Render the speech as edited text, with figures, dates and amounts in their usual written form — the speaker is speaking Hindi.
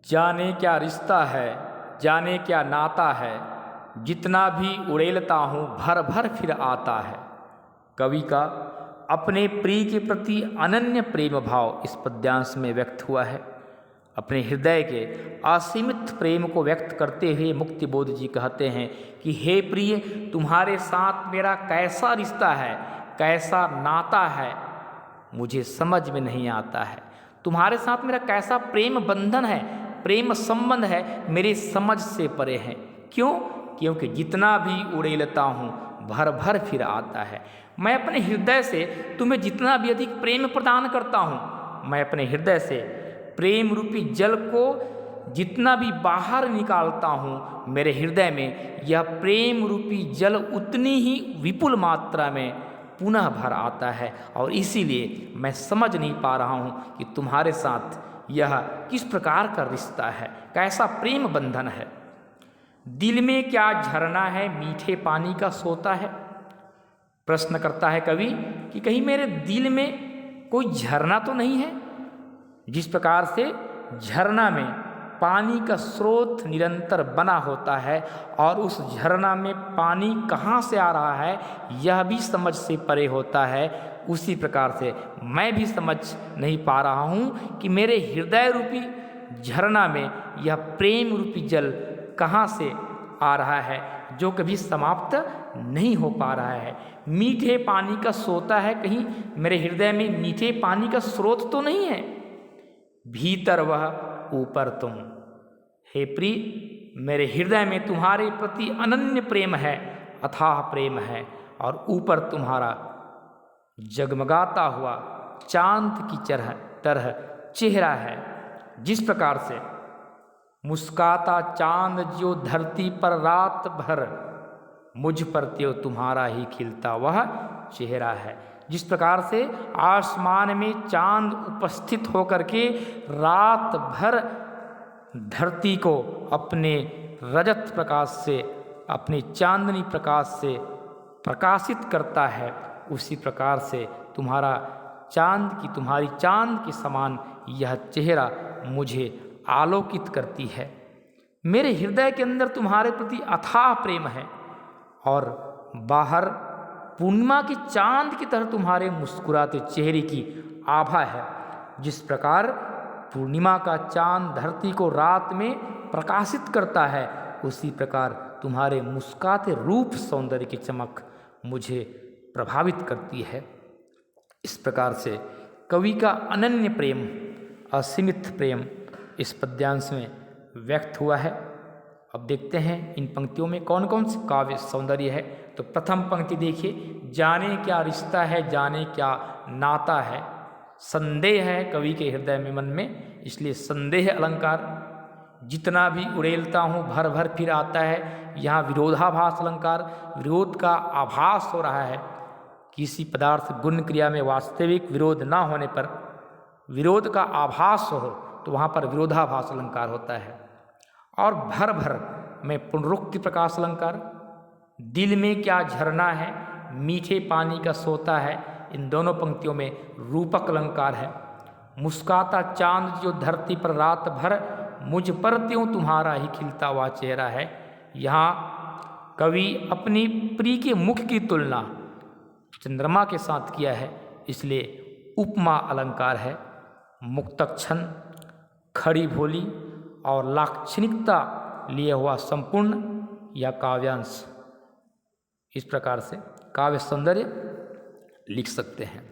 जाने क्या रिश्ता है, जाने क्या नाता है, जितना भी उड़ेलता हूँ भर भर फिर आता है। कवि का अपने प्रिय के प्रति अनन्य प्रेम भाव इस पद्यांश में व्यक्त हुआ है। अपने हृदय के असीमित प्रेम को व्यक्त करते हुए मुक्तिबोध जी कहते हैं कि हे प्रिय, तुम्हारे साथ मेरा कैसा रिश्ता है, कैसा नाता है, मुझे समझ में नहीं आता है। तुम्हारे साथ मेरा कैसा प्रेम बंधन है, प्रेम संबंध है, मेरी समझ से परे है। क्यों? क्योंकि जितना भी उड़ेलता हूँ भर भर फिर आता है। मैं अपने हृदय से तुम्हें जितना भी अधिक प्रेम प्रदान करता हूँ, मैं अपने हृदय से प्रेम रूपी जल को जितना भी बाहर निकालता हूँ, मेरे हृदय में यह प्रेम रूपी जल उतनी ही विपुल मात्रा में पुनः भर आता है। और इसीलिए मैं समझ नहीं पा रहा हूँ कि तुम्हारे साथ यह किस प्रकार का रिश्ता है, कैसा प्रेम बंधन है। दिल में क्या झरना है, मीठे पानी का सोता है। प्रश्न करता है कवि कि कहीं मेरे दिल में कोई झरना तो नहीं है। जिस प्रकार से झरना में पानी का स्रोत निरंतर बना होता है और उस झरना में पानी कहाँ से आ रहा है यह भी समझ से परे होता है, उसी प्रकार से मैं भी समझ नहीं पा रहा हूँ कि मेरे हृदय रूपी झरना में यह प्रेम रूपी जल कहाँ से आ रहा है, जो कभी समाप्त नहीं हो पा रहा है। मीठे पानी का सोता है, कहीं मेरे हृदय में मीठे पानी का स्रोत तो नहीं है। भीतर वह ऊपर तुम। हे प्रिय, मेरे हृदय में तुम्हारे प्रति अनन्य प्रेम है, अथाह प्रेम है, और ऊपर तुम्हारा जगमगाता हुआ चांद की तरह चेहरा है। जिस प्रकार से मुस्काता चांद जो धरती पर रात भर, मुझ पर त्यो तुम्हारा ही खिलता वह चेहरा है। जिस प्रकार से आसमान में चांद उपस्थित होकर के रात भर धरती को अपने रजत प्रकाश से, अपने चांदनी प्रकाश से प्रकाशित करता है, उसी प्रकार से तुम्हारी चांद के समान यह चेहरा मुझे आलोकित करती है। मेरे हृदय के अंदर तुम्हारे प्रति अथाह प्रेम है और बाहर पूर्णिमा के चांद की तरह तुम्हारे मुस्कुराते चेहरे की आभा है। जिस प्रकार पूर्णिमा का चांद धरती को रात में प्रकाशित करता है, उसी प्रकार तुम्हारे मुस्कुराते रूप सौंदर्य की चमक मुझे प्रभावित करती है। इस प्रकार से कवि का अनन्य प्रेम, असीमित प्रेम इस पद्यांश में व्यक्त हुआ है। अब देखते हैं इन पंक्तियों में कौन कौन से काव्य सौंदर्य है। तो प्रथम पंक्ति देखिए, जाने क्या रिश्ता है, जाने क्या नाता है। संदेह है कवि के हृदय में, मन में, इसलिए संदेह अलंकार। जितना भी उड़ेलता हूँ भर भर फिर आता है, यहाँ विरोधाभास अलंकार, विरोध का आभास हो रहा है। किसी पदार्थ गुण क्रिया में वास्तविक विरोध ना होने पर विरोध का आभास हो तो वहाँ पर विरोधाभास अलंकार होता है। और भर भर में पुनरुक्ति प्रकाश अलंकार। दिल में क्या झरना है, मीठे पानी का सोता है, इन दोनों पंक्तियों में रूपक अलंकार है। मुस्काता चांद जो धरती पर रात भर, मुझ पर त्यों तुम्हारा ही खिलता हुआ चेहरा है। यहाँ कवि अपनी प्रिय के मुख की तुलना चंद्रमा के साथ किया है, इसलिए उपमा अलंकार है। मुक्तक्षण, खड़ी भोली और लाक्षणिकता लिए हुआ संपूर्ण या काव्यांश, इस प्रकार से काव्य सौंदर्य लिख सकते हैं।